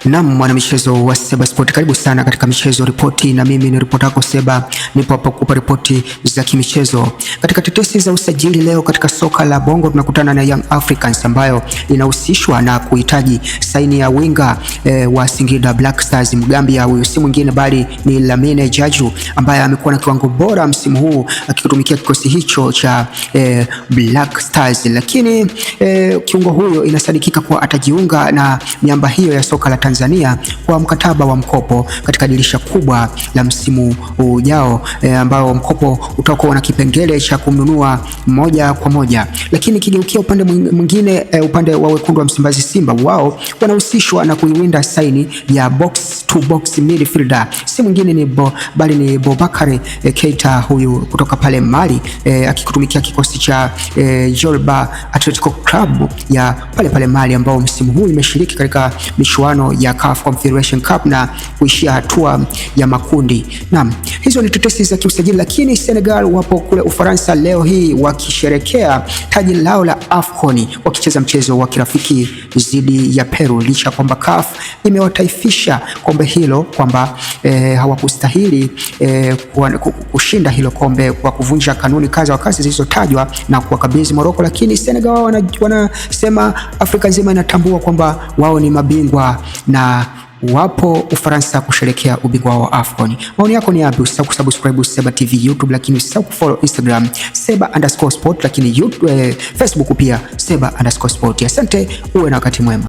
Naam, mwana michezo wa Seba Sport, karibu sana katika michezo ripoti, na mimi ni ripota yako Seba. Nipo hapa kukupa ripoti za kimichezo. Katika tetesi za usajili leo katika soka la Bongo tunakutana na Young Africans ambayo inahusishwa na kuhitaji saini ya winga wa Singida Black Stars Mgambia. Huyu si mwingine bali ni Lamine Jaju ambaye amekuwa na kiwango bora msimu huu akitumikia kikosi hicho cha Black Stars, lakini kiungo huyo inasadikika kuwa atajiunga na miamba hiyo ya soka la Tanzania kwa mkataba wa mkopo katika dirisha kubwa la msimu ujao, ambao mkopo utakuwa na kipengele cha kumnunua moja kwa moja. Lakini kigeukia upande mwingine, upande wa wekundu wa Msimbazi Simba, wao wanahusishwa na kuiwinda saini ya box to box midfielder, si mwingine bali ni Boubacar Keita, huyu kutoka pale Mali, akikutumikia kikosi cha Jolba Atletico Club ya pale Mali, ambao msimu huu imeshiriki katika michuano ya CAF Confederation Cup na kuishia hatua ya makundi. Naam, hizo ni tetesi za kiusajili, lakini Senegal wapo kule Ufaransa leo hii wakisherekea taji lao la AFCON, wakicheza mchezo wa kirafiki dhidi ya Peru, licha kwamba CAF imewataifisha kombe hilo kwamba hawakustahili kushinda hilo kombe kwa kuvunja kanuni kadha wa kadha zilizotajwa na kuwakabidhi Morocco, lakini Senegal wao wanasema Afrika nzima inatambua kwamba wao ni mabingwa na wapo Ufaransa kusherekea ubingwa wa AFCON. Maoni yako ni yapi? Usisahau kusubscribe Seba TV YouTube, lakini usisahau kufollow Instagram Seba_sport, lakini Facebook pia Seba_sport. Asante, uwe na wakati mwema.